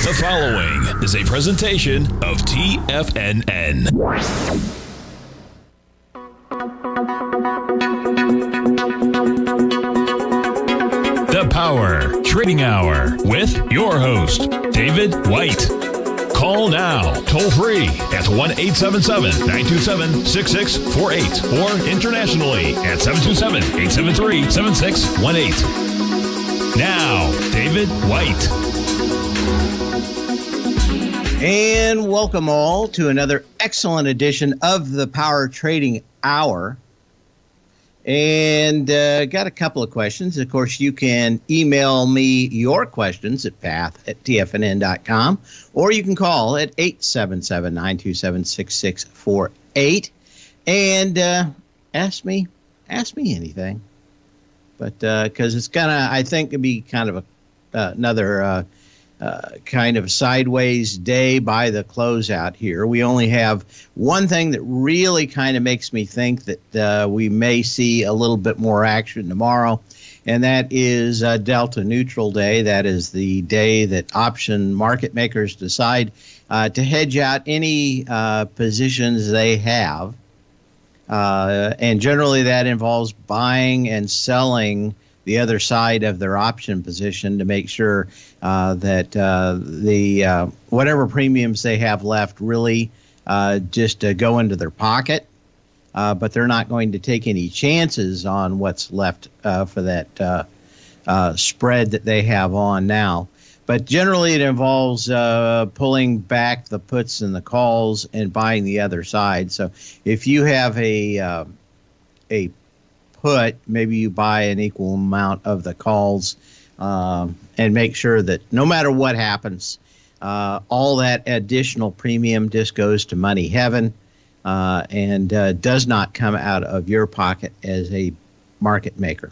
The following is a presentation of TFNN. The Power Trading Hour with your host, David White. Call now, toll free at 1-877-927-6648 or internationally at 727-873-7618. Now, David White. And welcome all to another excellent edition of the Power Trading Hour. And got a couple of questions. Of course, you can email me your questions at path@tfnn.com, or you can call at 877-927-6648 and ask me anything. But because it's gonna, I think, it'd be kind of another kind of sideways day by the closeout here. We only have one thing that really kind of makes me think that we may see a little bit more action tomorrow, and that is Delta Neutral Day. That is the day that option market makers decide to hedge out any positions they have. And generally that involves buying and selling the other side of their option position to make sure that the whatever premiums they have left really just go into their pocket, but they're not going to take any chances on what's left for that spread that they have on now. But generally it involves pulling back the puts and the calls and buying the other side. So if you have a put, maybe you buy an equal amount of the calls and make sure that no matter what happens, all that additional premium just goes to money heaven and does not come out of your pocket as a market maker.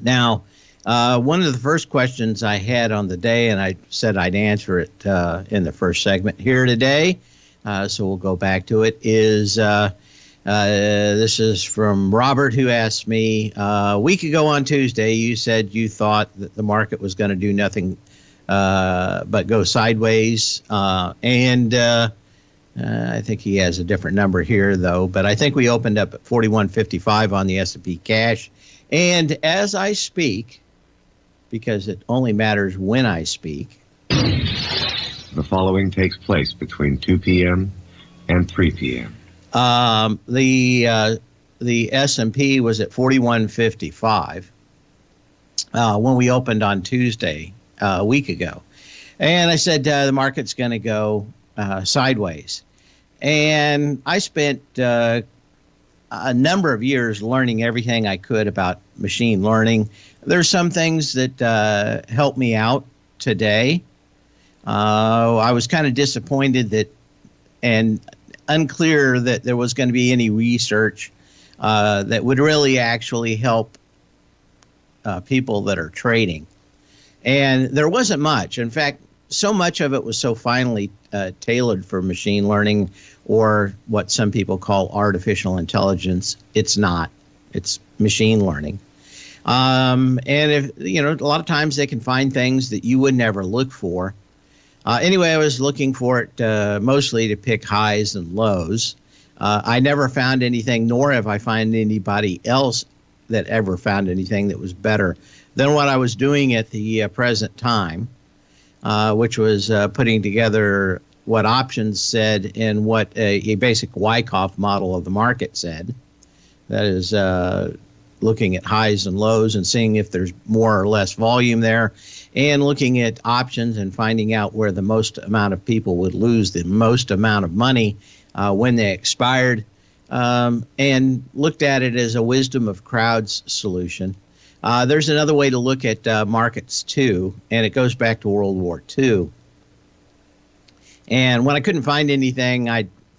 Now, one of the first questions I had on the day, and I said I'd answer it in the first segment here today, so we'll go back to it, is this is from Robert, who asked me, a week ago on Tuesday, you said you thought that the market was going to do nothing but go sideways. And I think he has a different number here, though. But I think we opened up at 41.55 on the S&P cash. And as I speak, because it only matters when I speak, the following takes place between 2 p.m. and 3 p.m. The S&P was at 41.55 when we opened on Tuesday a week ago. And I said the market's going to go sideways. And I spent a number of years learning everything I could about machine learning. There's some things that helped me out today. I was kind of disappointed that and unclear that there was going to be any research that would really actually help people that are trading. And there wasn't much. In fact, so much of it was so finely tailored for machine learning, or what some people call artificial intelligence. It's not. It's machine learning. And if a lot of times they can find things that you would never look for. Anyway, I was looking for it mostly to pick highs and lows. I never found anything, nor have I found anybody else that ever found anything that was better than what I was doing at the present time, which was putting together what options said and what a basic Wyckoff model of the market said. That is looking at highs and lows and seeing if there's more or less volume there, and looking at options and finding out where the most amount of people would lose the most amount of money when they expired, and looked at it as a wisdom of crowds solution. There's another way to look at markets too, and it goes back to World War II. And when I couldn't find anything,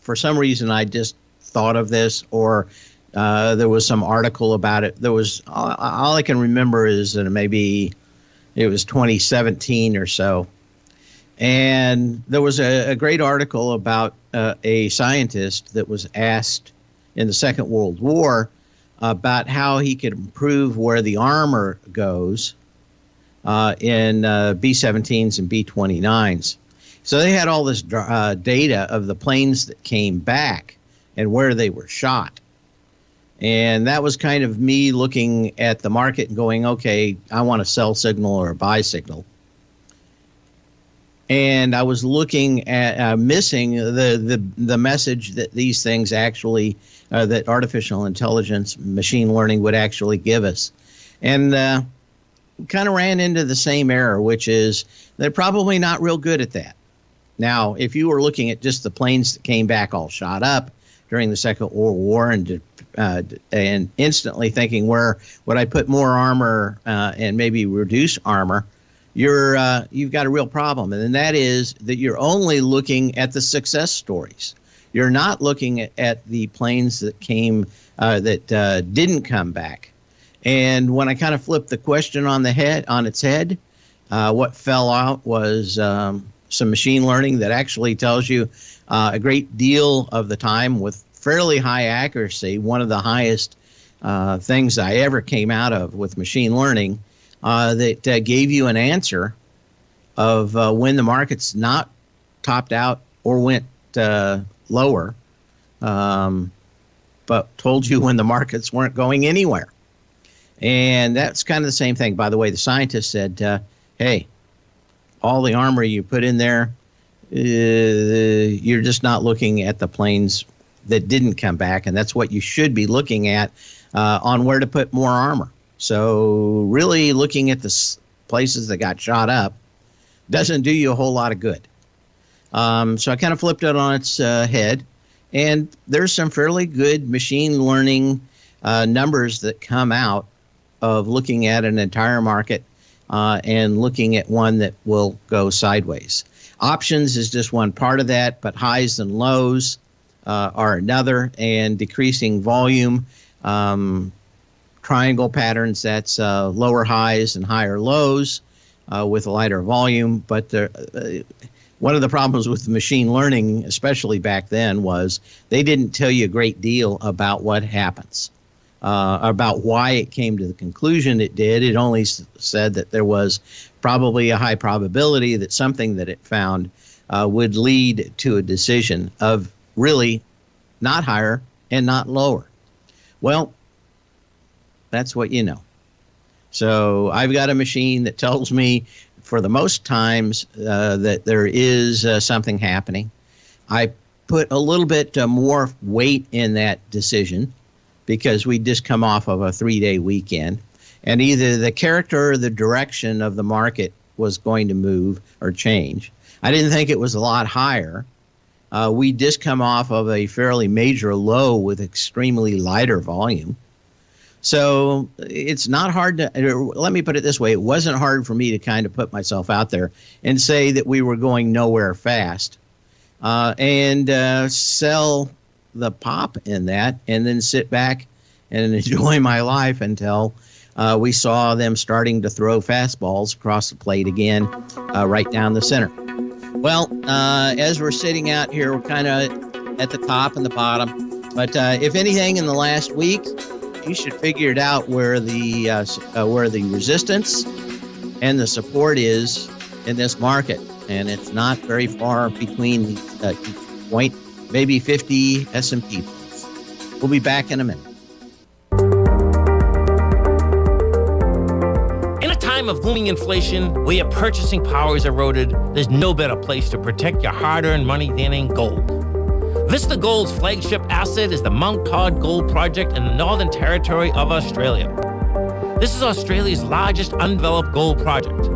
for some reason I just thought of this, or there was some article about it. There was all I can remember is that maybe it was 2017 or so, and there was a great article about a scientist that was asked in the Second World War about how he could improve where the armor goes in B-17s and B-29s. So they had all this data of the planes that came back and where they were shot. And that was kind of me looking at the market and going, okay, I want a sell signal or a buy signal. And I was looking at missing the message that these things actually, that artificial intelligence, machine learning would actually give us. And kind of ran into the same error, which is they're probably not real good at that. Now, if you were looking at just the planes that came back all shot up during the Second World War and instantly thinking, where would I put more armor and maybe reduce armor, you've got a real problem. And that is that you're only looking at the success stories. You're not looking at the planes that came that didn't come back. And when I kind of flipped the question on its head, what fell out was some machine learning that actually tells you a great deal of the time with fairly high accuracy. One of the highest things I ever came out of with machine learning that gave you an answer of when the market's not topped out or went lower, but told you when the markets weren't going anywhere. And that's kind of the same thing. By the way, the scientist said, hey, all the armor you put in there, you're just not looking at the planes that didn't come back. And that's what you should be looking at on where to put more armor. So really looking at the places that got shot up doesn't do you a whole lot of good. So I kind of flipped it on its head. And there's some fairly good machine learning numbers that come out of looking at an entire market and looking at one that will go sideways. Options is just one part of that, but highs and lows are another, and decreasing volume, triangle patterns, that's lower highs and higher lows with a lighter volume. But one of the problems with machine learning, especially back then, was they didn't tell you a great deal about what happens. About why it came to the conclusion it did. It only said that there was probably a high probability that something that it found would lead to a decision of really not higher and not lower. Well, that's what you know. So I've got a machine that tells me for the most times that there is something happening. I put a little bit more weight in that decision because we just come off of a 3-day weekend, and either the character or the direction of the market was going to move or change. I didn't think it was a lot higher. We just come off of a fairly major low with extremely lighter volume. So it's not hard to, let me put it this way, it wasn't hard for me to kind of put myself out there and say that we were going nowhere fast and sell the pop in that, and then sit back and enjoy my life until we saw them starting to throw fastballs across the plate again, right down the center. Well, as we're sitting out here, we're kind of at the top and the bottom. But if anything, in the last week, you should figure it out where the resistance and the support is in this market, and it's not very far between each point. Maybe 50 S&P points. We'll be back in a minute. In a time of booming inflation, where your purchasing power is eroded, there's no better place to protect your hard-earned money than in gold. Vista Gold's flagship asset is the Mount Todd Gold Project in the Northern Territory of Australia. This is Australia's largest undeveloped gold project.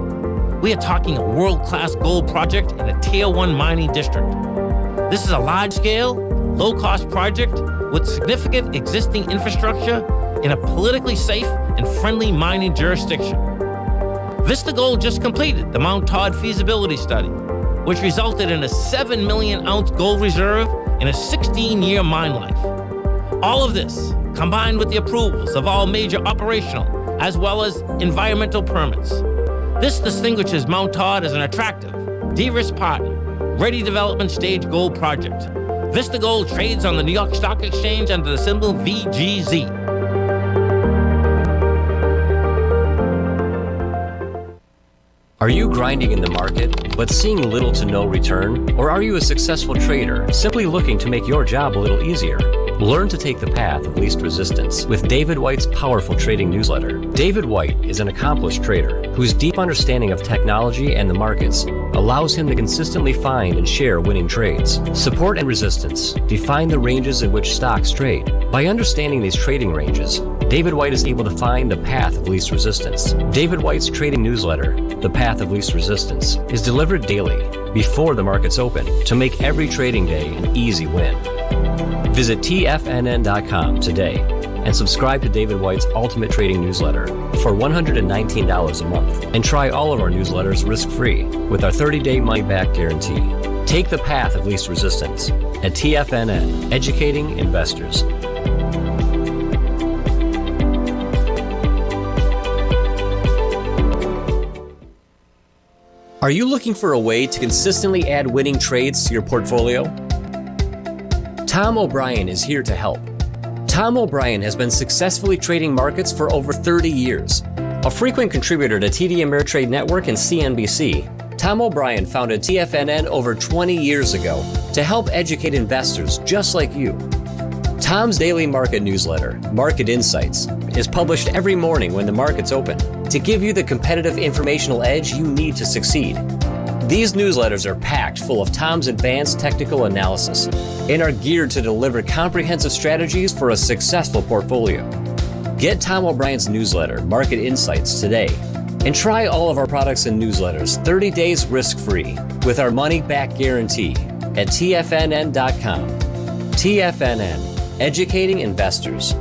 We are talking a world-class gold project in a Tier 1 mining district. This is a large-scale, low-cost project with significant existing infrastructure in a politically safe and friendly mining jurisdiction. Vista Gold just completed the Mount Todd feasibility study, which resulted in a 7 million ounce gold reserve and a 16-year mine life. All of this, combined with the approvals of all major operational as well as environmental permits. This distinguishes Mount Todd as an attractive, de-risk partner, ready development stage gold project. Vista Gold trades on the New York Stock Exchange under the symbol VGZ. Are you grinding in the market, but seeing little to no return? Or are you a successful trader, simply looking to make your job a little easier? Learn to take the path of least resistance with David White's powerful trading newsletter. David White is an accomplished trader whose deep understanding of technology and the markets allows him to consistently find and share winning trades. Support and resistance define the ranges in which stocks trade. By understanding these trading ranges, David White is able to find the path of least resistance. David White's trading newsletter, The Path of Least Resistance, is delivered daily before the markets open to make every trading day an easy win. Visit TFNN.com today and subscribe to David White's Ultimate Trading Newsletter for $119 a month. And try all of our newsletters risk-free with our 30-day money-back guarantee. Take the path of least resistance at TFNN, educating investors. Are you looking for a way to consistently add winning trades to your portfolio? Tom O'Brien is here to help. Tom O'Brien has been successfully trading markets for over 30 years. A frequent contributor to TD Ameritrade Network and CNBC, Tom O'Brien founded TFNN over 20 years ago to help educate investors just like you. Tom's daily market newsletter, Market Insights, is published every morning when the markets open to give you the competitive informational edge you need to succeed. These newsletters are packed full of Tom's advanced technical analysis and are geared to deliver comprehensive strategies for a successful portfolio. Get Tom O'Brien's newsletter, Market Insights, today and try all of our products and newsletters 30 days risk-free with our money-back guarantee at TFNN.com. TFNN, educating investors.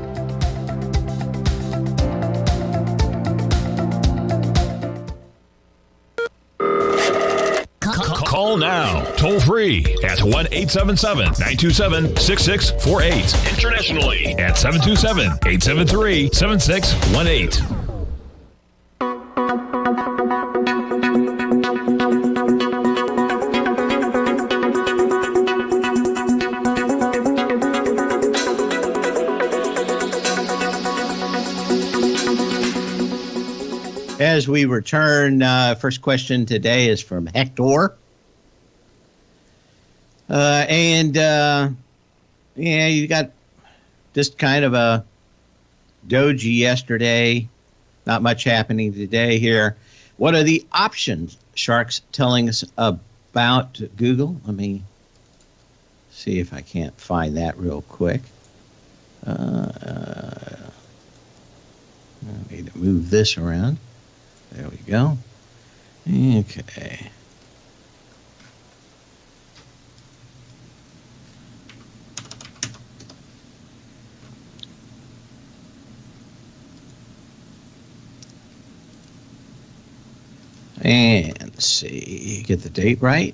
Call now, toll free at 1-877-927-6648. Internationally at 727-873-7618. As we return, first question today is from Hector. You got just kind of a doji yesterday. Not much happening today here. What are the options Shark's telling us about Google? Let me see if I can't find that real quick. I need to move this around. There we go. Okay. And let's see, get the date right.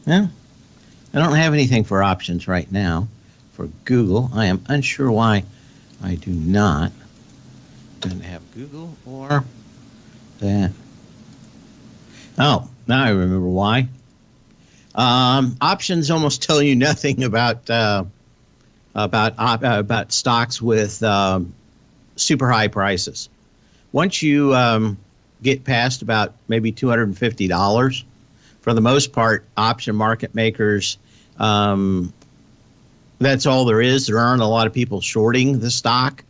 No, I don't have anything for options right now for Google. I am unsure why I do not. Doesn't have Google or that. Oh, now I remember why. Options almost tell you nothing about stocks with super high prices. Once you get past about maybe $250, for the most part, option market makers, that's all there is. There aren't a lot of people shorting the stock.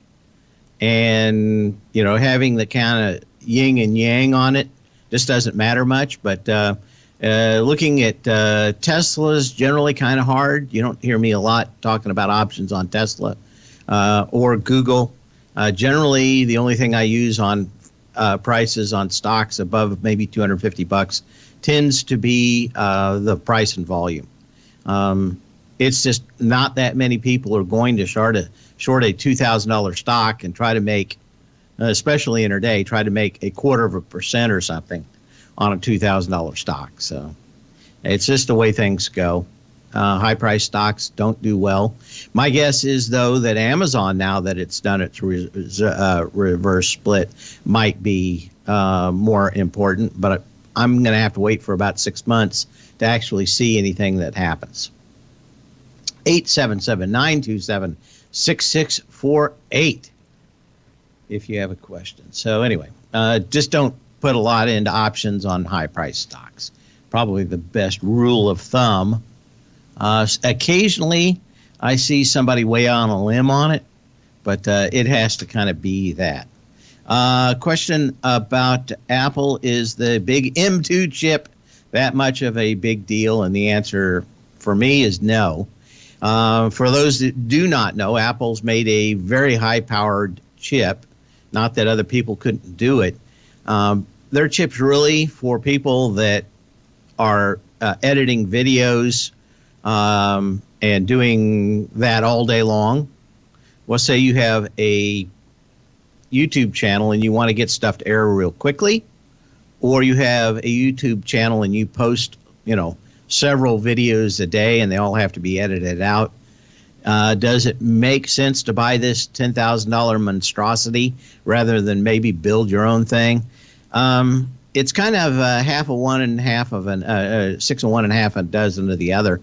And, you know, having the kind of yin and yang on it just doesn't matter much. But looking at Tesla's generally kind of hard. You don't hear me a lot talking about options on Tesla or Google. Generally, the only thing I use on prices on stocks above maybe $250 tends to be the price and volume. It's just not that many people are going to short a $2,000 stock and try to make, especially intraday, try to make 0.25% or something on a $2,000 stock. So it's just the way things go. High price stocks don't do well. My guess is, though, that Amazon, now that it's done its reverse split, might be more important. But I'm going to have to wait for about 6 months to actually see anything that happens. 877-927-6648 if you have a question. So anyway, just don't put a lot into options on high-price stocks. Probably the best rule of thumb. Occasionally, I see somebody way on a limb on it, but it has to kind of be that. Question about Apple: is the big M2 chip that much of a big deal? And the answer for me is no. For those that do not know, Apple's made a very high-powered chip. Not that other people couldn't do it. Their chip's really for people that are editing videos and doing that all day long. Well, say you have a YouTube channel and you want to get stuff to air real quickly, or you have a YouTube channel and you post, several videos a day and they all have to be edited out. Does it make sense to buy this $10,000 monstrosity rather than maybe build your own thing? It's kind of half of one and half of six of one and half a dozen of the other.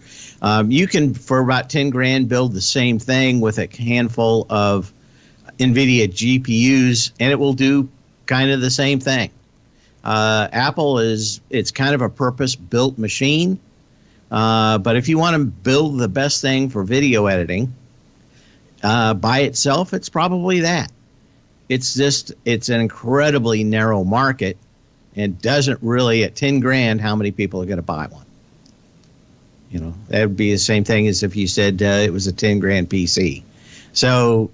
You can, for about 10 grand, build the same thing with a handful of NVIDIA GPUs, and it will do kind of the same thing. Apple it's kind of a purpose-built machine. But if you want to build the best thing for video editing by itself, it's probably that. It's an incredibly narrow market and doesn't really, at 10 grand, how many people are going to buy one? That would be the same thing as if you said it was a 10 grand PC. So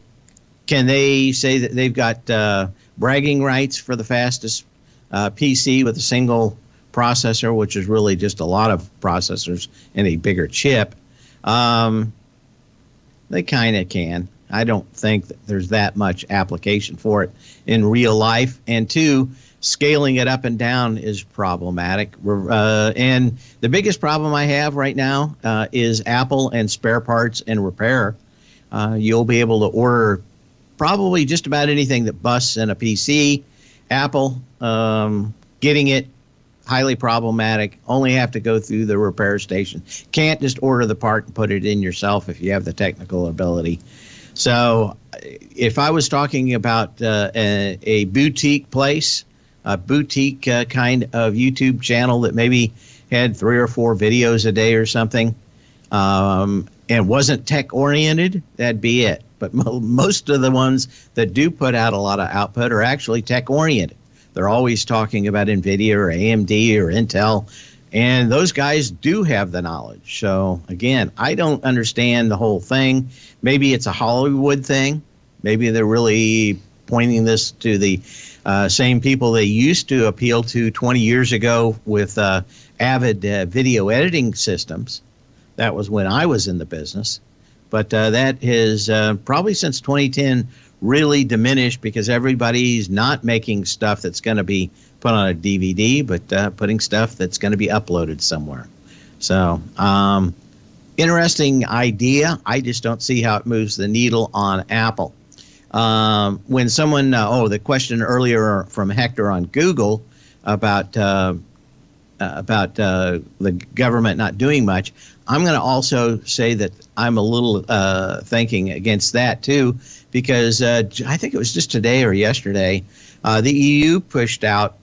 can they say that they've got bragging rights for the fastest PC with a single processor, which is really just a lot of processors and a bigger chip? They kind of can. I don't think that there's that much application for it in real life. And two, scaling it up and down is problematic. And the biggest problem I have right now is Apple and spare parts and repair. You'll be able to order probably just about anything that busts in a PC. Apple, getting it, highly problematic. Only have to go through the repair station. Can't just order the part and put it in yourself if you have the technical ability. So if I was talking about a boutique place, a boutique kind of YouTube channel that maybe had 3 or 4 videos a day or something, and wasn't tech oriented, that'd be it. But most of the ones that do put out a lot of output are actually tech oriented. They're always talking about NVIDIA or AMD or Intel, and those guys do have the knowledge. So again, I don't understand the whole thing. Maybe it's a Hollywood thing. Maybe they're really pointing this to the same people they used to appeal to 20 years ago with Avid video editing systems. That was when I was in the business. But that has probably since 2010 really diminished because everybody's not making stuff that's going to be put on a DVD, but putting stuff that's going to be uploaded somewhere. So interesting idea. I just don't see how it moves the needle on Apple. When someone, the question earlier from Hector on Google about the government not doing much, I'm going to also say that I'm a little thinking against that too, because I think it was just today or yesterday, the EU pushed out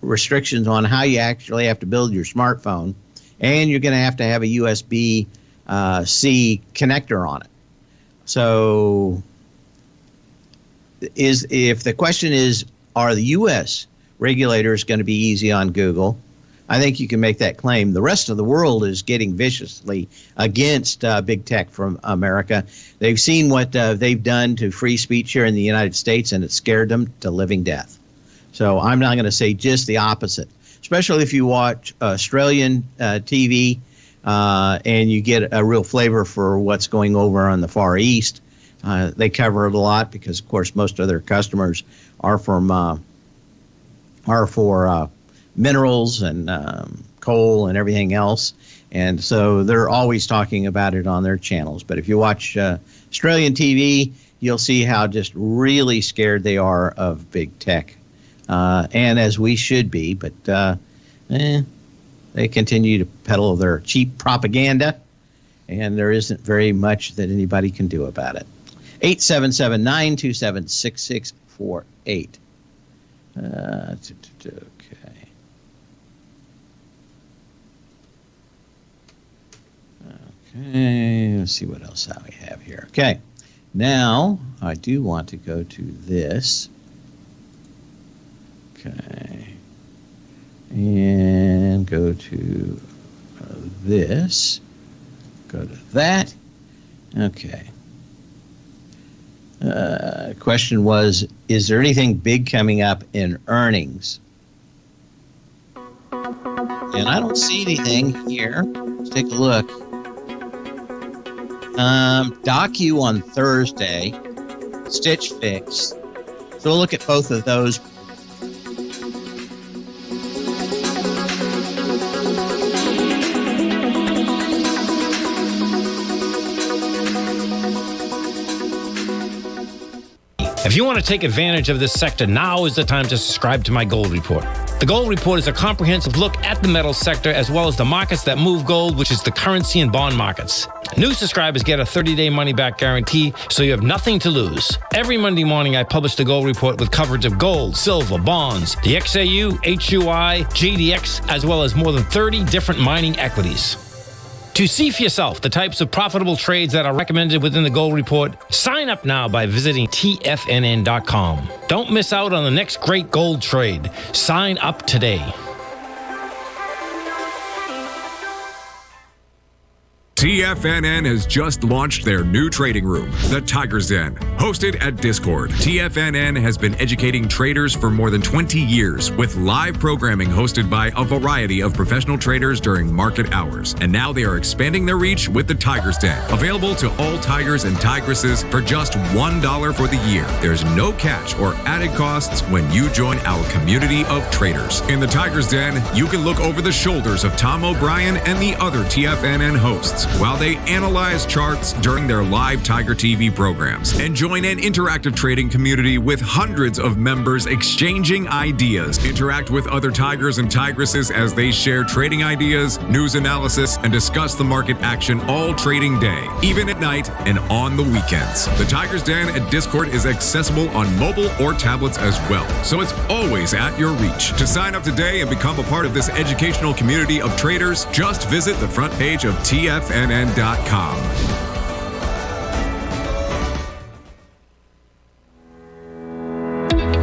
restrictions on how you actually have to build your smartphone, and you're going to have a USB-C connector on it. So if the question is, are the U.S. regulators going to be easy on Google? I think you can make that claim. The rest of the world is getting viciously against big tech from America. They've seen what they've done to free speech here in the United States, and it scared them to living death. So I'm not going to say just the opposite, especially if you watch Australian TV and you get a real flavor for what's going over on the Far East. They cover it a lot because, of course, most of their customers are for minerals and coal and everything else. And so they're always talking about it on their channels. But if you watch Australian TV, you'll see how just really scared they are of big tech. And as we should be, but they continue to peddle their cheap propaganda, and there isn't very much that anybody can do about it. 877-927-6648. Okay. Okay, let's see what else we have here. Okay, now I do want to go to this. Okay, and go to this. Go to that. Okay. Question was, is there anything big coming up in earnings? And I don't see anything here. Let's take a look. Docu on Thursday, Stitch Fix. So we'll look at both of those. If you want to take advantage of this sector, now is the time to subscribe to my Gold Report. The Gold Report is a comprehensive look at the metals sector as well as the markets that move gold, which is the currency and bond markets. New subscribers get a 30-day money-back guarantee, so you have nothing to lose. Every Monday morning, I publish the Gold Report with coverage of gold, silver, bonds, the XAU, HUI, JDX, as well as more than 30 different mining equities. To see for yourself the types of profitable trades that are recommended within the Gold Report, sign up now by visiting TFNN.com. Don't miss out on the next great gold trade. Sign up today. TFNN has just launched their new trading room, the Tiger's Den. Hosted at Discord, TFNN has been educating traders for more than 20 years with live programming hosted by a variety of professional traders during market hours. And now they are expanding their reach with the Tiger's Den, available to all tigers and tigresses for just $1 for the year. There's no catch or added costs when you join our community of traders. In the Tiger's Den, you can look over the shoulders of Tom O'Brien and the other TFNN hosts while they analyze charts during their live Tiger TV programs, and join an interactive trading community with hundreds of members exchanging ideas. Interact with other tigers and tigresses as they share trading ideas, news analysis, and discuss the market action all trading day, even at night and on the weekends. The Tiger's Den at Discord is accessible on mobile or tablets as well, so it's always at your reach. To sign up today and become a part of this educational community of traders, just visit the front page of TFNN.com.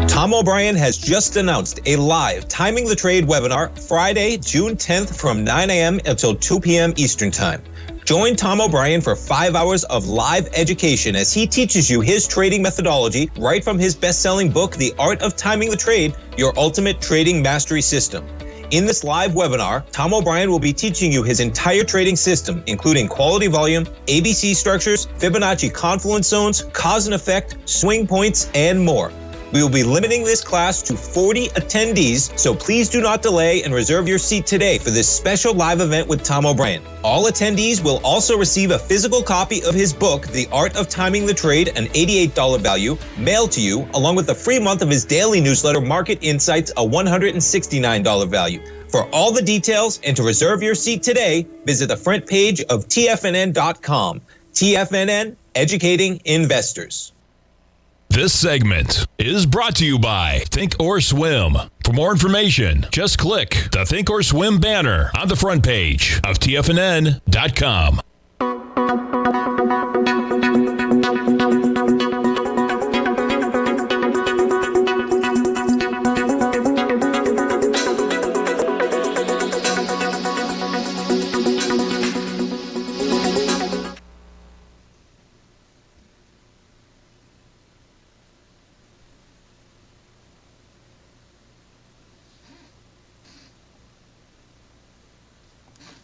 Tom O'Brien has just announced a live Timing the Trade webinar Friday, June 10th from 9 a.m. until 2 p.m. Eastern Time. Join Tom O'Brien for 5 hours of live education as he teaches you his trading methodology right from his best-selling book, The Art of Timing the Trade, Your Ultimate Trading Mastery System. In this live webinar, Tom O'Brien will be teaching you his entire trading system, including quality volume, ABC structures, Fibonacci confluence zones, cause and effect, swing points, and more. We will be limiting this class to 40 attendees, so please do not delay and reserve your seat today for this special live event with Tom O'Brien. All attendees will also receive a physical copy of his book, The Art of Timing the Trade, an $88 value, mailed to you, along with a free month of his daily newsletter, Market Insights, a $169 value. For all the details and to reserve your seat today, visit the front page of TFNN.com. TFNN, educating investors. This segment is brought to you by Thinkorswim. For more information, just click the Thinkorswim banner on the front page of TFNN.com.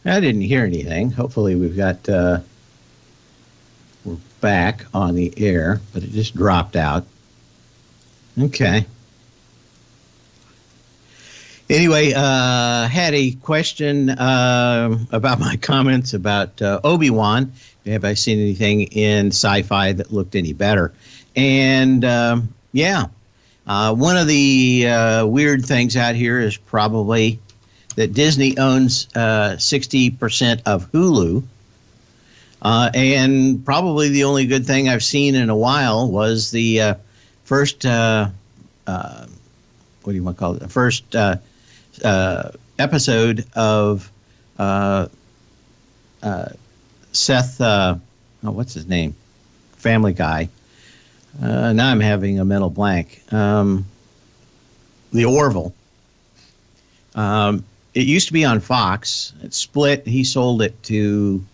I didn't hear anything. Hopefully we've got, we're back on the air, but it just dropped out. Okay. Anyway, had a question about my comments about Obi-Wan. Have I seen anything in sci-fi that looked any better? And yeah, one of the weird things out here is probably that Disney owns 60% of Hulu. And probably the only good thing I've seen in a while was the first what do you want to call it? The first episode of Seth. What's his name? Family Guy. Now I'm having a mental blank. The Orville. It used to be on Fox. It split. He sold it to,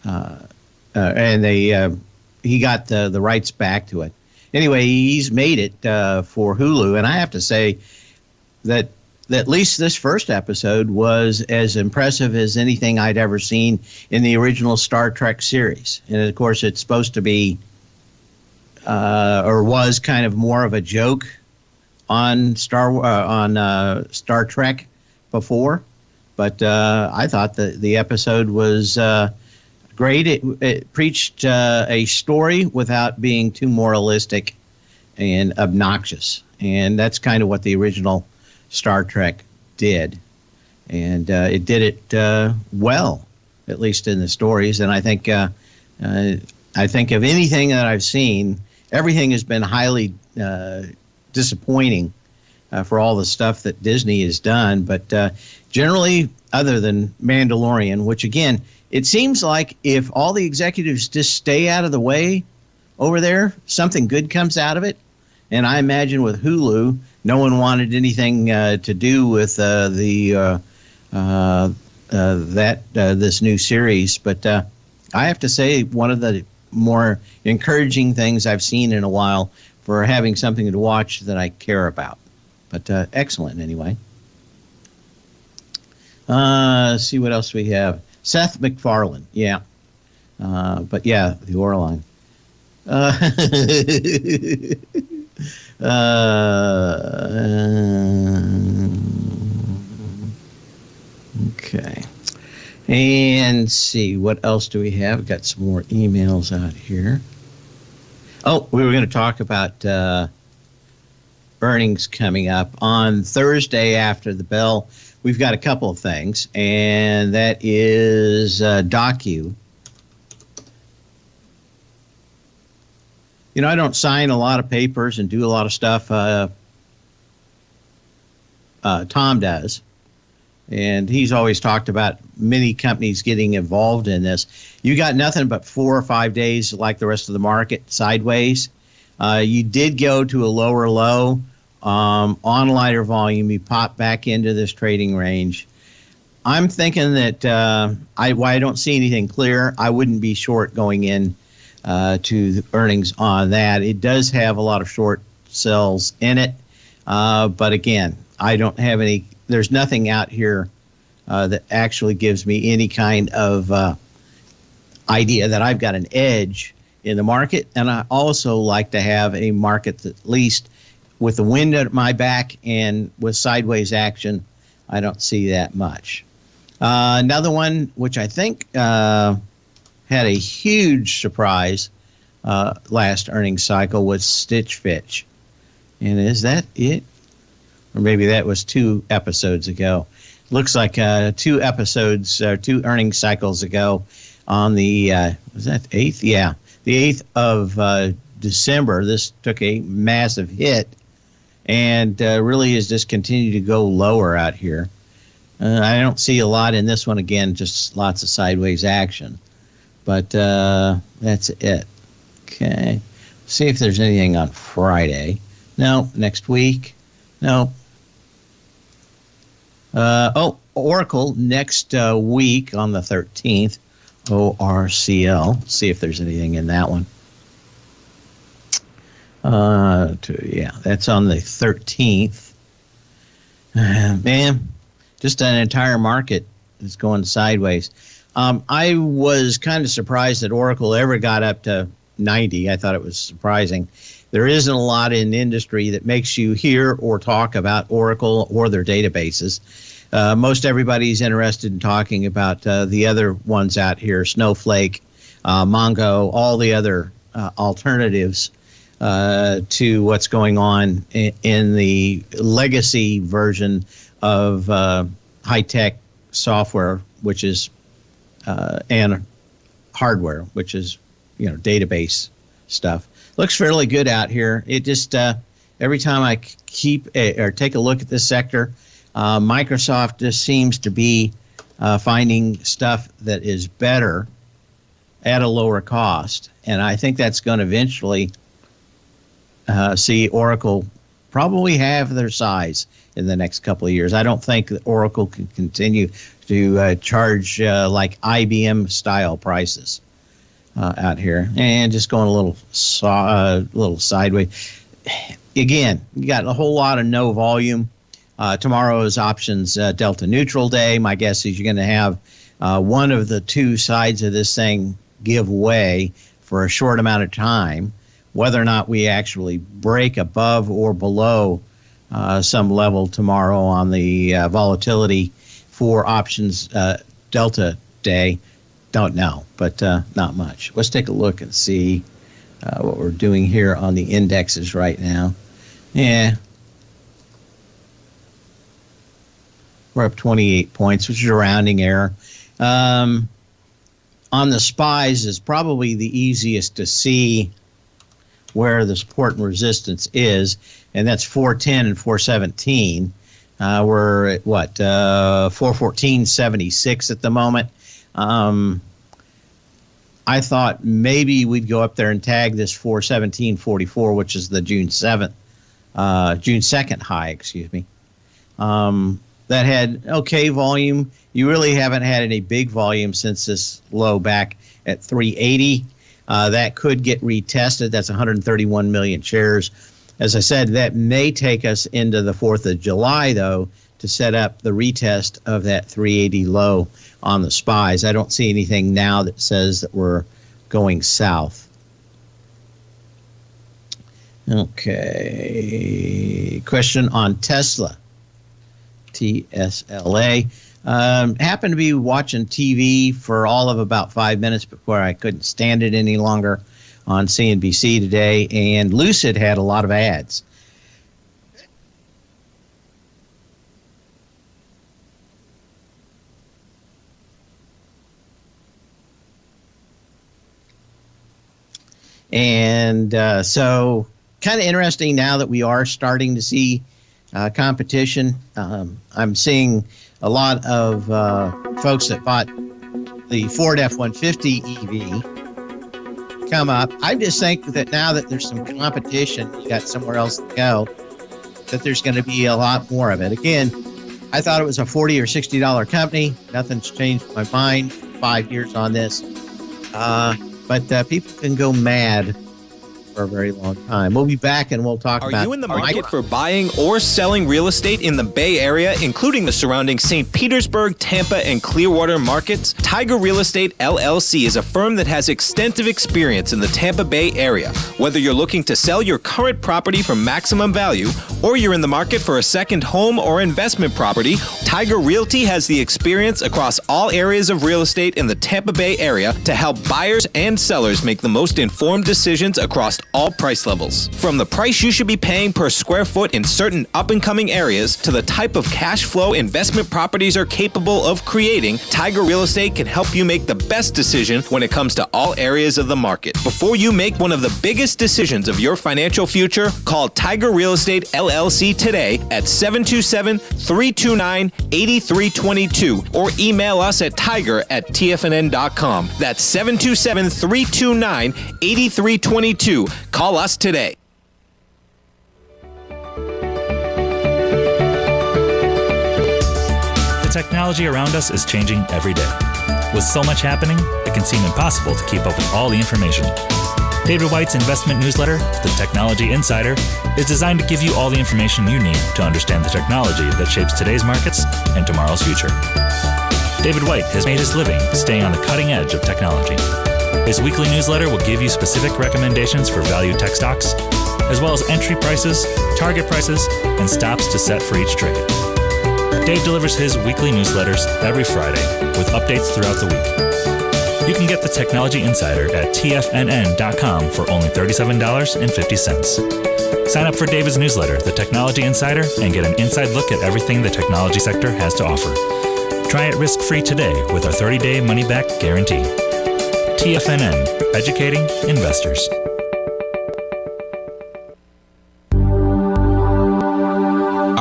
and he got the rights back to it. Anyway, he's made it for Hulu, and I have to say that at least this first episode was as impressive as anything I'd ever seen in the original Star Trek series. And of course, it's supposed to be, or was kind of more of a joke on Star Trek before, but I thought that the episode was great. It preached a story without being too moralistic and obnoxious, and that's kind of what the original Star Trek did, and it did it well, at least in the stories. And I think of anything that I've seen, everything has been highly disappointing for all the stuff that Disney has done. But generally, other than Mandalorian, which again, it seems like if all the executives just stay out of the way over there, something good comes out of it. And I imagine with Hulu, no one wanted anything to do with this new series. But I have to say, one of the more encouraging things I've seen in a while for having something to watch that I care about. But excellent anyway. Let's see what else we have. Seth MacFarlane, yeah. But yeah, the Orline. Okay. And see, what else do we have? Got some more emails out here. Oh, we were going to talk about earnings coming up on Thursday after the bell. We've got a couple of things, and that is Docu. You know, I don't sign a lot of papers and do a lot of stuff. Tom does. And he's always talked about many companies getting involved in this. You got nothing but 4 or 5 days like the rest of the market sideways. You did go to a lower low on lighter volume. You popped back into this trading range. I'm thinking that I don't see anything clear. I wouldn't be short going in to the earnings on that. It does have a lot of short sells in it. But again, I don't have any. There's nothing out here that actually gives me any kind of idea that I've got an edge in the market. And I also like to have a market that at least with the wind at my back and with sideways action, I don't see that much. Another one, which I think had a huge surprise last earnings cycle, was Stitch Fitch. And is that it? Or maybe that was 2 episodes ago. Looks like 2 episodes, 2 earnings cycles ago on the, was that 8th? Yeah, the 8th of December. This took a massive hit and really has just continued to go lower out here. I don't see a lot in this one. Again, just lots of sideways action. But that's it. Okay. See if there's anything on Friday. No. Next week. No. Oracle next week on the 13th. ORCL. See if there's anything in that one. Yeah, that's on the 13th. Man, just an entire market is going sideways. I was kind of surprised that Oracle ever got up to 90. I thought it was surprising. There isn't a lot in industry that makes you hear or talk about Oracle or their databases. Most everybody's interested in talking about the other ones out here, Snowflake, Mongo, all the other alternatives to what's going on in the legacy version of high-tech software, which is and hardware, which is database stuff. Looks fairly good out here. It just every time I or take a look at this sector, Microsoft just seems to be finding stuff that is better at a lower cost. And I think that's going to eventually see Oracle probably have their size in the next couple of years. I don't think that Oracle can continue to charge like IBM style prices out here, and just going a little sideways. Again, you got a whole lot of no volume. Tomorrow is options delta neutral day. My guess is you're going to have one of the two sides of this thing give way for a short amount of time. Whether or not we actually break above or below some level tomorrow on the volatility for options delta day, don't know, but not much. Let's take a look and see what we're doing here on the indexes right now. Yeah, we're up 28 points, which is a rounding error. On the SPYs is probably the easiest to see where the support and resistance is, and that's 410 and 417. We're at what, 414.76 at the moment. I thought maybe we'd go up there and tag this 417.44, which is the June 2nd high, excuse me. That had okay volume. You really haven't had any big volume since this low back at 380. That could get retested. That's 131 million shares. As I said, that may take us into the 4th of July, though, to set up the retest of that 380 low on the SPYs. I don't see anything now that says that we're going south. Okay. Question on Tesla. TSLA. Happened to be watching TV for all of about 5 minutes before I couldn't stand it any longer on CNBC today, and Lucid had a lot of ads. And so kind of interesting now that we are starting to see competition. I'm seeing a lot of folks that bought the Ford F-150 EV come up. I just think that now that there's some competition, you got somewhere else to go, that there's going to be a lot more of it. Again, I thought it was a $40 or $60 company. Nothing's changed my mind. 5 years on this. But people can go mad for a very long time. We'll be back and we'll talk about... Are you in the market for buying or selling real estate in the Bay Area, including the surrounding St. Petersburg, Tampa, and Clearwater markets? Tiger Real Estate LLC is a firm that has extensive experience in the Tampa Bay area. Whether you're looking to sell your current property for maximum value, or you're in the market for a second home or investment property, Tiger Realty has the experience across all areas of real estate in the Tampa Bay area to help buyers and sellers make the most informed decisions across all price levels. From the price you should be paying per square foot in certain up-and-coming areas to the type of cash flow investment properties are capable of creating, Tiger Real Estate can help you make the best decision when it comes to all areas of the market. Before you make one of the biggest decisions of your financial future, call Tiger Real Estate LLC today at 727-329-8322 or email us at tiger@tfnn.com. That's 727-329-8322. Call us today. The technology around us is changing every day. With so much happening, it can seem impossible to keep up with all the information. David White's investment newsletter, The Technology Insider, is designed to give you all the information you need to understand the technology that shapes today's markets and tomorrow's future. David White has made his living staying on the cutting edge of technology. His weekly newsletter will give you specific recommendations for value tech stocks, as well as entry prices, target prices, and stops to set for each trade. Dave delivers his weekly newsletters every Friday with updates throughout the week. You can get the Technology Insider at TFNN.com for only $37.50. Sign up for David's newsletter, The Technology Insider, and get an inside look at everything the technology sector has to offer. Try it risk-free today with our 30-day money-back guarantee. TFNN, educating investors.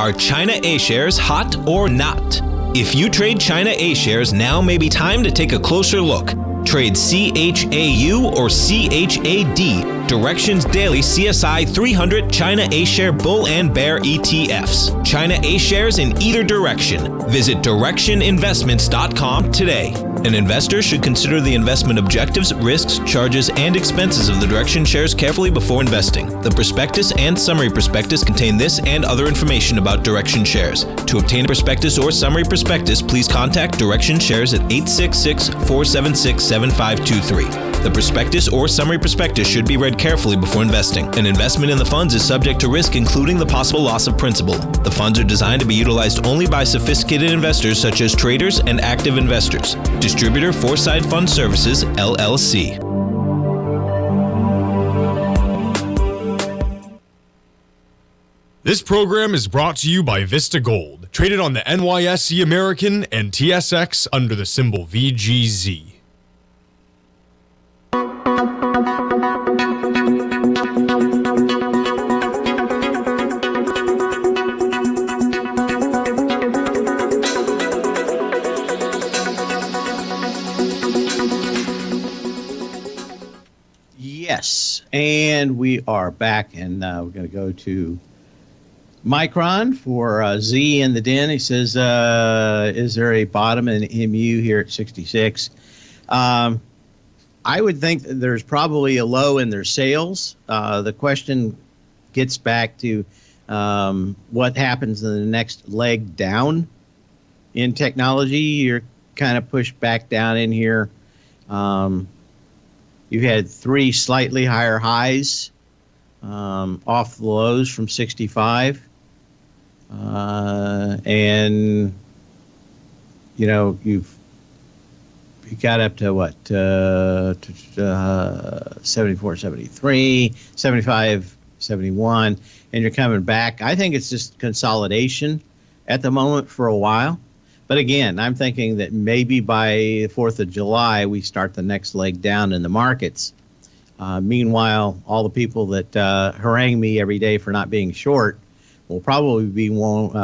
Are China A-shares hot or not? If you trade China A-shares, now may be time to take a closer look. Trade CHAU or CHAD, Directions Daily CSI 300 China A-share Bull and Bear ETFs. China A-shares in either direction. Visit directioninvestments.com today. An investor should consider the investment objectives, risks, charges, and expenses of the Direction shares carefully before investing. The prospectus and summary prospectus contain this and other information about Direction shares. To obtain a prospectus or summary prospectus, please contact Direction shares at 866-476-7523. The prospectus or summary prospectus should be read carefully before investing. An investment in the funds is subject to risk, including the possible loss of principal. The funds are designed to be utilized only by sophisticated investors such as traders and active investors. Distributor Foreside Fund Services, LLC. This program is brought to you by Vista Gold, traded on the NYSE American and TSX under the symbol VGZ. Yes, and we are back, and we're going to go to Micron for Z in the den. He says, is there a bottom in MU here at 66? I would think that there's probably a low in their sales. The question gets back to what happens in the next leg down in technology. You're kind of pushed back down in here. You had 3 slightly higher highs off the lows from 65. And, you know, you got up to what, 74, 73, 75, 71, and you're coming back. I think it's just consolidation at the moment for a while. But again, I'm thinking that maybe by the 4th of July, we start the next leg down in the markets. Meanwhile, all the people that harangue me every day for not being short will probably be worn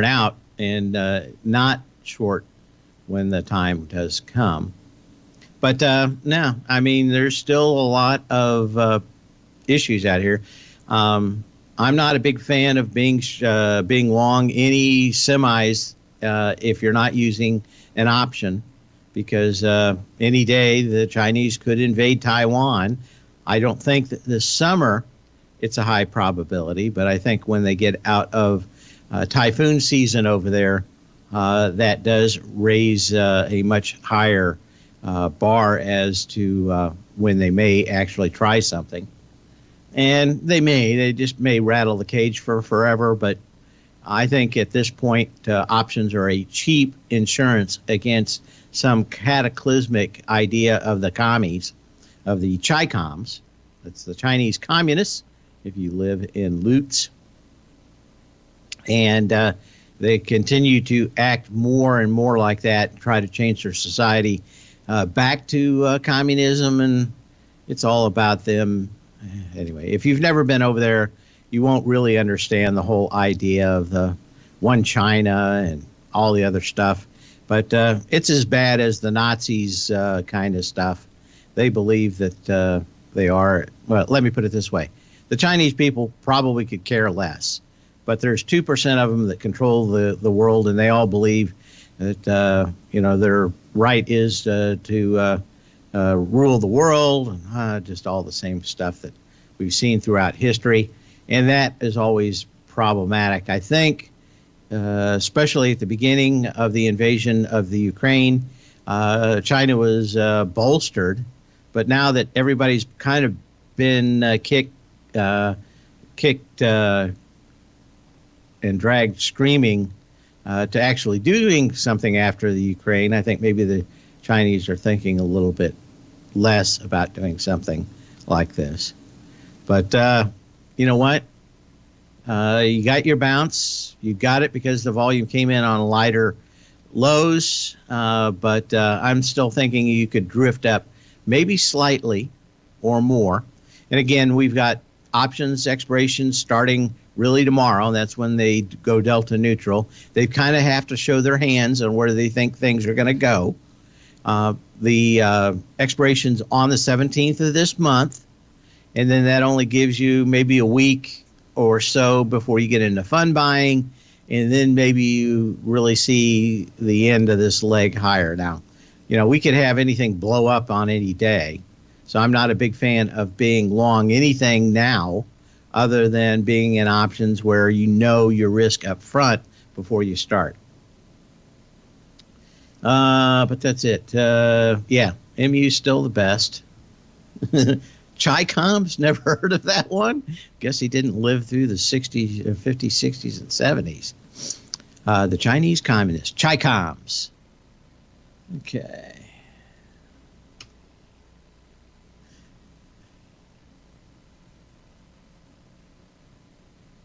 out and not short when the time does come. But no, I mean, there's still a lot of issues out here. I'm not a big fan of being long any semis if you're not using an option, because any day the Chinese could invade Taiwan. I don't think that this summer it's a high probability, but I think when they get out of typhoon season over there, that does raise a much higher bar as to when they may actually try something. And they just may rattle the cage for forever, but I think at this point, options are a cheap insurance against some cataclysmic idea of the commies, of the Chi-Coms. That's the Chinese communists, if you live in Lutz. And they continue to act more and more like that, try to change their society back to communism, and it's all about them. Anyway, if you've never been over there, you won't really understand the whole idea of the one China and all the other stuff. But it's as bad as the Nazis kind of stuff. They believe that they are, well, let me put it this way. The Chinese people probably could care less. But there's 2% of them that control the world, and they all believe that, their right is to rule the world, and just all the same stuff that we've seen throughout history. And that is always problematic. I think, especially at the beginning of the invasion of the Ukraine, China was bolstered. But now that everybody's kind of been kicked and dragged screaming to actually doing something after the Ukraine, I think maybe the Chinese are thinking a little bit less about doing something like this. But you know what? You got your bounce. You got it because the volume came in on lighter lows. But I'm still thinking you could drift up maybe slightly or more. And again, we've got options expirations starting really tomorrow. That's when they go delta neutral. They kind of have to show their hands on where they think things are going to go. The expiration's on the 17th of this month, and then that only gives you maybe a week or so before you get into fund buying, and then maybe you really see the end of this leg higher. Now, we could have anything blow up on any day, so I'm not a big fan of being long anything now other than being in options where your risk up front before you start. But that's it. MU's still the best. Chi-Com's, never heard of that one. Guess he didn't live through the 60s, 50s, 60s, and 70s. The Chinese Communists, Chi-Coms. Okay.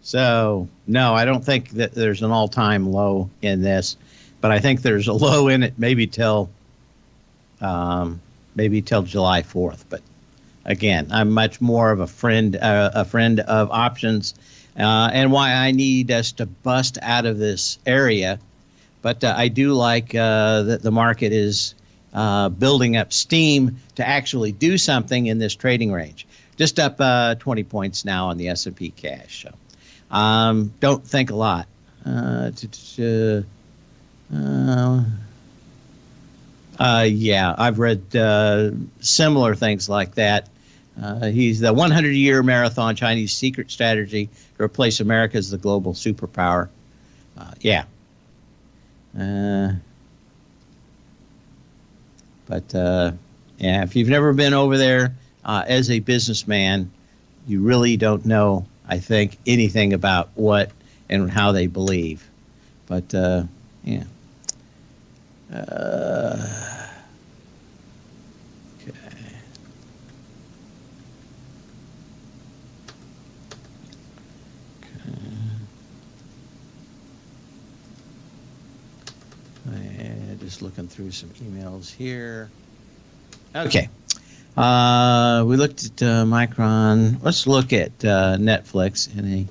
So, no, I don't think that there's an all-time low in this, but I think there's a low in it maybe till July 4th. But again, I'm much more of a friend of options, and why I need us to bust out of this area. But I do like that the market is building up steam to actually do something in this trading range. Just up 20 points now on the S&P cash. So. Don't think a lot. I've read similar things like that. He's the 100-year marathon Chinese secret strategy to replace America as the global superpower. If you've never been over there as a businessman, you really don't know, I think, anything about what and how they believe. But, okay. Just looking through some emails here. Okay. We looked at Micron. Let's look at Netflix in a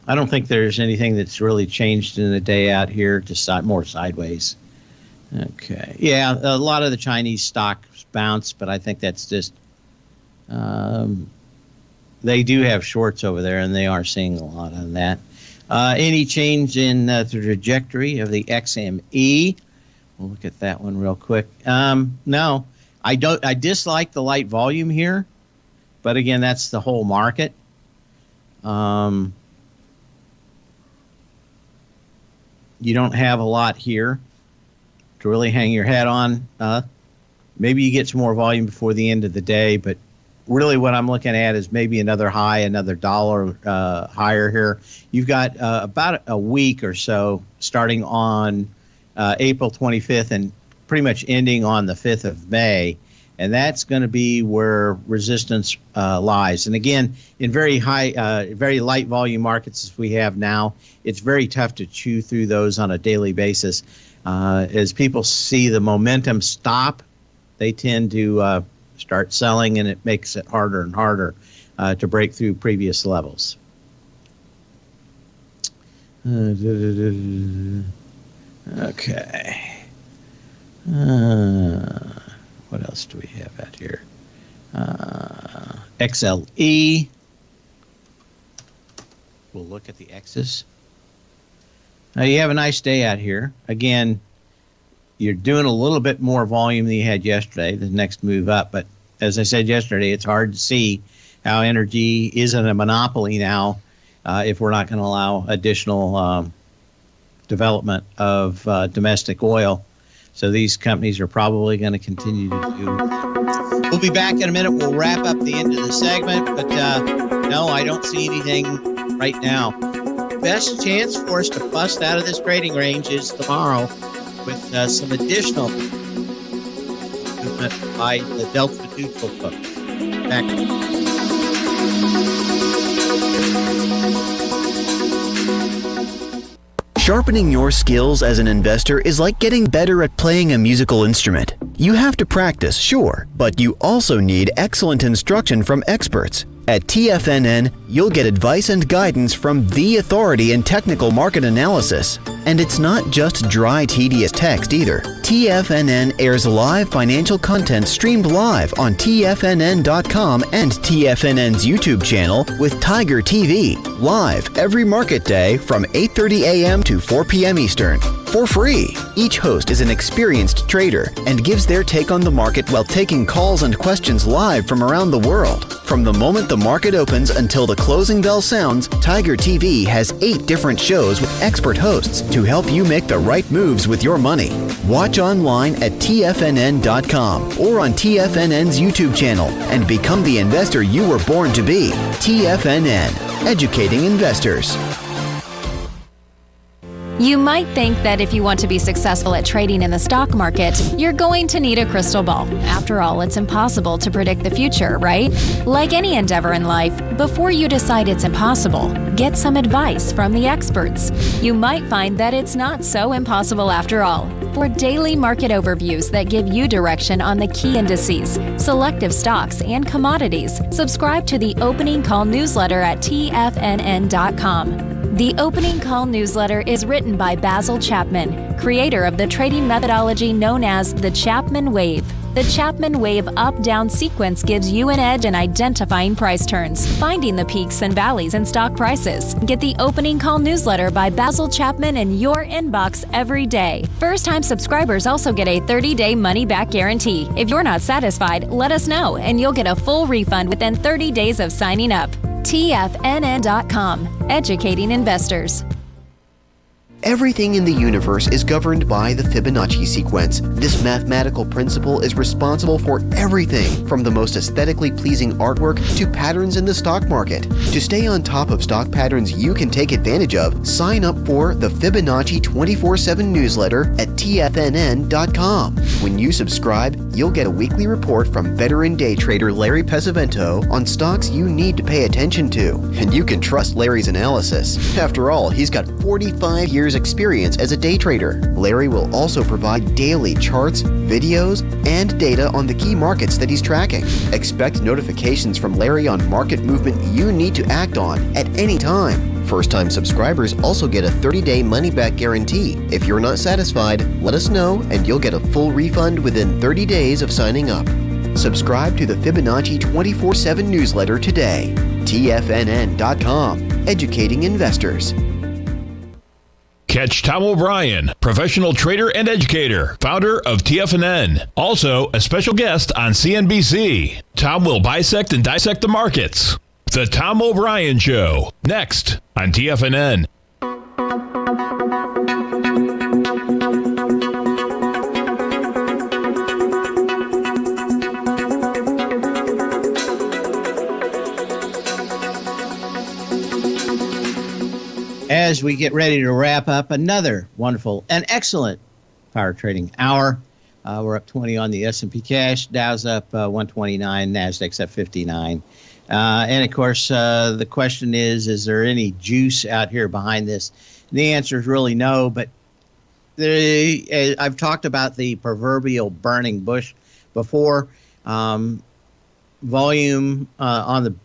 I don't think there's anything that's really changed in the day out here, just more sideways. Okay. Yeah, a lot of the Chinese stocks bounce, but I think that's just they do have shorts over there, and they are seeing a lot on that. Any change in the trajectory of the XME? We'll look at that one real quick. No, I don't. I dislike the light volume here, but again, that's the whole market. You don't have a lot here to really hang your head on. Maybe you get some more volume before the end of the day, but really what I'm looking at is maybe another high, another dollar higher here. You've got about a week or so starting on April 25th and pretty much ending on the 5th of May. And that's going to be where resistance lies. And again, in very light volume markets as we have now, it's very tough to chew through those on a daily basis. As people see the momentum stop, they tend to start selling, and it makes it harder and harder to break through previous levels. Okay. What else do we have out here? XLE. We'll look at the X's. Now you have a nice day out here. Again, you're doing a little bit more volume than you had yesterday, the next move up. But as I said yesterday, it's hard to see how energy isn't a monopoly now if we're not going to allow additional development of domestic oil. So these companies are probably going to continue to do. We'll be back in a minute. We'll wrap up the end of the segment. But no, I don't see anything right now. Best chance for us to bust out of this trading range is tomorrow with some additional movement by the Delta neutral folks. Back. Sharpening your skills as an investor is like getting better at playing a musical instrument. You have to practice, sure, but you also need excellent instruction from experts. At TFNN, you'll get advice and guidance from the authority in technical market analysis. And it's not just dry, tedious text either. TFNN airs live financial content streamed live on TFNN.com and TFNN's YouTube channel with Tiger TV, live every market day from 8:30 a.m. to 4 p.m. Eastern. For free. Each host is an experienced trader and gives their take on the market while taking calls and questions live from around the world. From the moment the market opens until the closing bell sounds, Tiger TV has 8 different shows with expert hosts to help you make the right moves with your money. Watch online at TFNN.com or on TFNN's YouTube channel and become the investor you were born to be. TFNN, educating investors. You might think that if you want to be successful at trading in the stock market, you're going to need a crystal ball. After all, it's impossible to predict the future, right? Like any endeavor in life, before you decide it's impossible, get some advice from the experts. You might find that it's not so impossible after all. For daily market overviews that give you direction on the key indices, selective stocks, and commodities, subscribe to the Opening Call newsletter at TFNN.com. The Opening Call newsletter is written by Basil Chapman, creator of the trading methodology known as the Chapman Wave. The Chapman Wave up-down sequence gives you an edge in identifying price turns, finding the peaks and valleys in stock prices. Get the Opening Call newsletter by Basil Chapman in your inbox every day. First-time subscribers also get a 30-day money-back guarantee. If you're not satisfied, let us know, and you'll get a full refund within 30 days of signing up. TFNN.com, educating investors. Everything in the universe is governed by the Fibonacci sequence. This mathematical principle is responsible for everything from the most aesthetically pleasing artwork to patterns in the stock market. To stay on top of stock patterns you can take advantage of, sign up for the Fibonacci 24/7 newsletter at TFNN.com. When you subscribe, you'll get a weekly report from veteran day trader Larry Pesavento on stocks you need to pay attention to. And you can trust Larry's analysis. After all, he's got 45 years experience as a day trader. Larry will also provide daily charts, videos, and data on the key markets that he's tracking. Expect notifications from Larry on market movement you need to act on at any time. First-time subscribers also get a 30-day money-back guarantee. If you're not satisfied, let us know and you'll get a full refund within 30 days of signing up. Subscribe to the Fibonacci 24/7 newsletter today. TFNN.com, educating investors. Catch Tom O'Brien, professional trader and educator, founder of TFNN. Also, a special guest on CNBC. Tom will bisect and dissect the markets. The Tom O'Brien Show, next on TFNN. As we get ready to wrap up another wonderful and excellent power trading hour, we're up 20 on the S&P cash, Dow's up 129, Nasdaq's at 59. And of course, the question is there any juice out here behind this? And the answer is really no, but I've talked about the proverbial burning bush before. Volume on the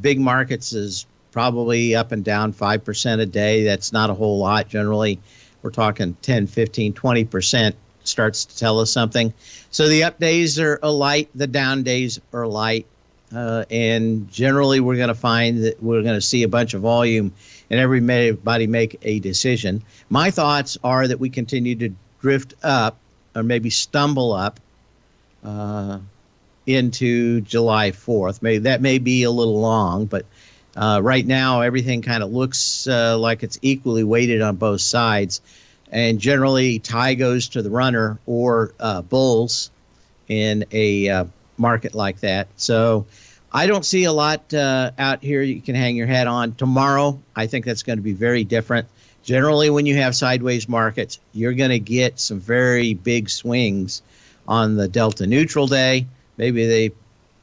big markets is probably up and down 5% a day. That's not a whole lot. Generally, we're talking 10, 15, 20% starts to tell us something. So the up days are light, the down days are light. And generally, we're going to find that we're going to see a bunch of volume and everybody make a decision. My thoughts are that we continue to drift up or maybe stumble up into July 4th. That may be a little long, but right now, everything kind of looks like it's equally weighted on both sides. And generally, tie goes to the runner or bulls in a market like that. So I don't see a lot out here you can hang your hat on. Tomorrow, I think that's going to be very different. Generally, when you have sideways markets, you're going to get some very big swings on the delta neutral day. Maybe they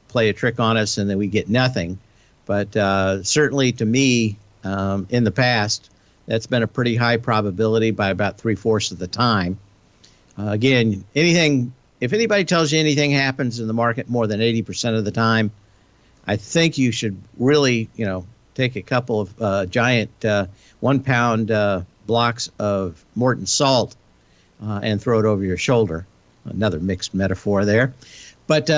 play a trick on us and then we get nothing. But certainly to me, in the past, That's been a pretty high probability by about 3/4 of the time. Again, if anybody tells you anything happens in the market more than 80% of the time, I think you should really, take a couple of giant 1-pound blocks of Morton salt and throw it over your shoulder. Another mixed metaphor there. But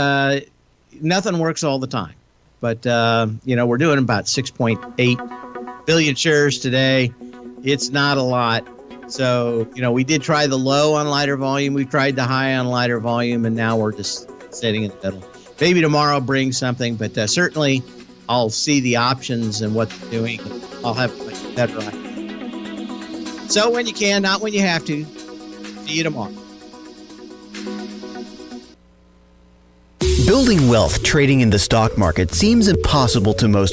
nothing works all the time. But, we're doing about 6.8 billion shares today. It's not a lot. So, we did try the low on lighter volume. We tried the high on lighter volume, and now we're just sitting in the middle. Maybe tomorrow brings something, but certainly I'll see the options and what they're doing. I'll have a better idea. So when you can, not when you have to. See you tomorrow. Building wealth trading in the stock market seems impossible to most